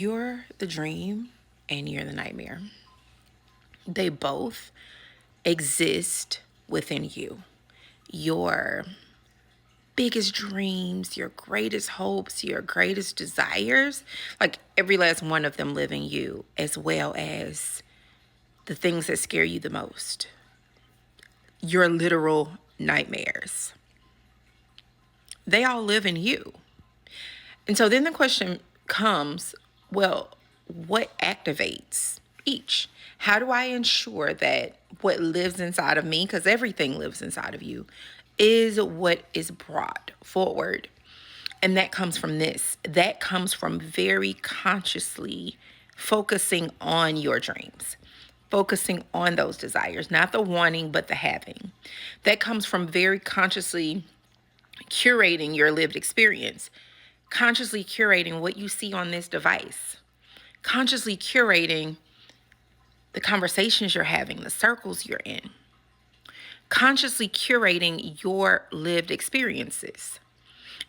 You're the dream and you're the nightmare. They both exist within you. Your biggest dreams, your greatest hopes, your greatest desires, like every last one of them live in you, as well as the things that scare you the most, your literal nightmares. They all live in you. And so then the question comes, well, what activates each? How do I ensure that what lives inside of me, because everything lives inside of you, is what is brought forward? And that comes from this. That comes from very consciously focusing on your dreams, focusing on those desires, not the wanting, but the having. That comes from very consciously curating your lived experience, consciously curating what you see on this device, consciously curating the conversations you're having, the circles you're in, consciously curating your lived experiences,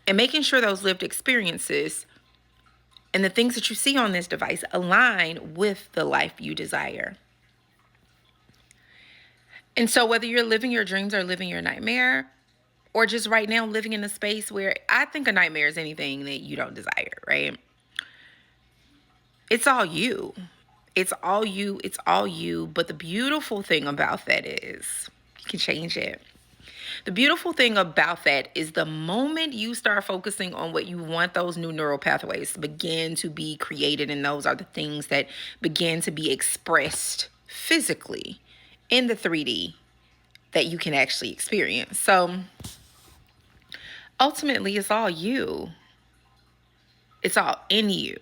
and making sure those lived experiences and the things that you see on this device align with the life you desire. And so, whether you're living your dreams or living your nightmare, or just right now living in a space where I think a nightmare is anything that you don't desire, right? It's all you. It's all you. It's all you. But the beautiful thing about that is you can change it. The beautiful thing about that is the moment you start focusing on what you want, those new neural pathways begin to be created. And those are the things that begin to be expressed physically in the 3D that you can actually experience. So ultimately, it's all you. It's all in you.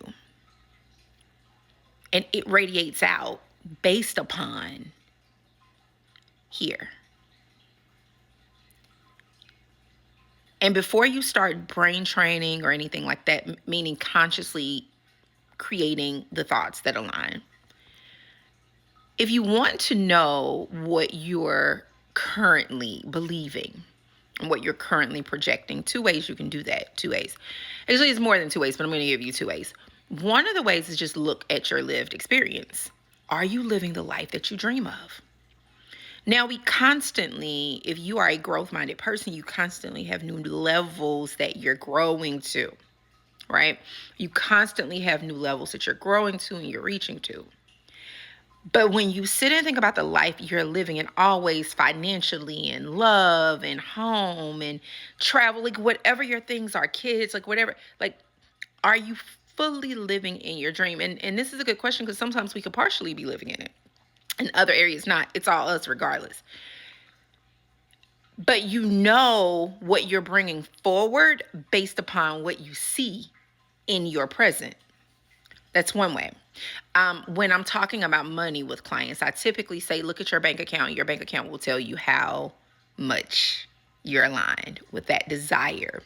And it radiates out based upon here. And before you start brain training or anything like that, meaning consciously creating the thoughts that align, if you want to know what you're currently believing and what you're currently projecting, two ways you can do that. Two ways. Actually, it's more than two ways, but I'm going to give you two ways. One of the ways is just look at your lived experience. Are you living the life that you dream of? Now, we constantly, if you are a growth-minded person, you constantly have new levels that you're growing to, right? You constantly have new levels that you're growing to and you're reaching to. But when you sit and think about the life you're living, and always financially and love and home and travel, like whatever your things are, kids, like whatever, like, are you fully living in your dream? And this is a good question because sometimes we could partially be living in it. In other areas, not. It's all us regardless. But you know what you're bringing forward based upon what you see in your present. That's one way. When I'm talking about money with clients, I typically say, look at your bank account. Your bank account will tell you how much you're aligned with that desire.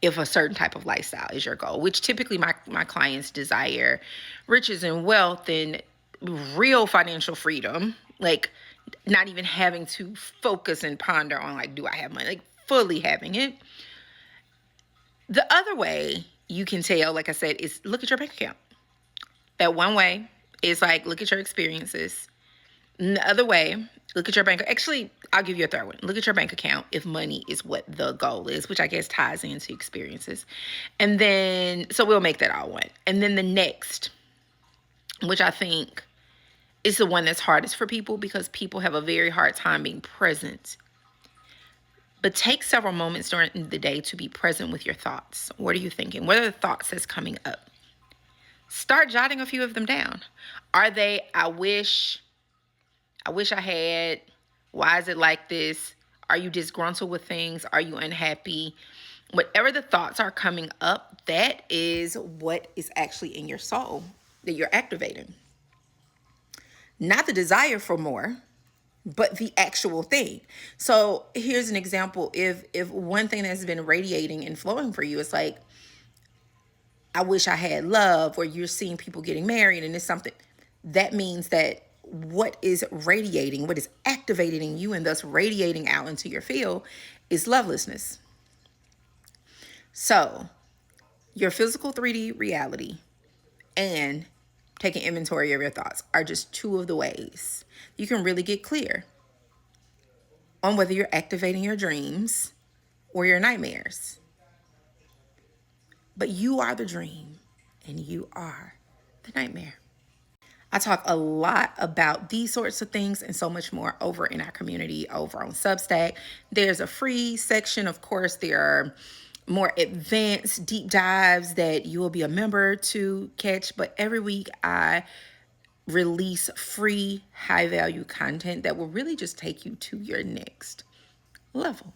If a certain type of lifestyle is your goal, which typically my clients desire riches and wealth and real financial freedom, like not even having to focus and ponder on like, do I have money? Like fully having it. The other way you can tell, like I said, is look at your bank account. That one way is like, look at your experiences. And the other way, look at your bank. Actually, I'll give you a third one. Look at your bank account if money is what the goal is, which I guess ties into experiences. And then, so we'll make that all one. And then the next, which I think is the one that's hardest for people because people have a very hard time being present. But take several moments during the day to be present with your thoughts. What are you thinking? What are the thoughts that's coming up? Start jotting a few of them down. Are they, I wish I had, why is it like this? Are you disgruntled with things? Are you unhappy? Whatever the thoughts are coming up, that is what is actually in your soul that you're activating. Not the desire for more, but the actual thing. So here's an example. If one thing that's been radiating and flowing for you is like, I wish I had love, or you're seeing people getting married and it's something, that means that what is radiating, what is activated in you and thus radiating out into your field is lovelessness. So your physical 3D reality and taking inventory of your thoughts are just two of the ways you can really get clear on whether you're activating your dreams or your nightmares. But you are the dream and you are the nightmare. I talk a lot about these sorts of things and so much more over in our community over on Substack. There's a free section. Of course, there are more advanced deep dives that you will be a member to catch. But every week I release free high value content that will really just take you to your next level.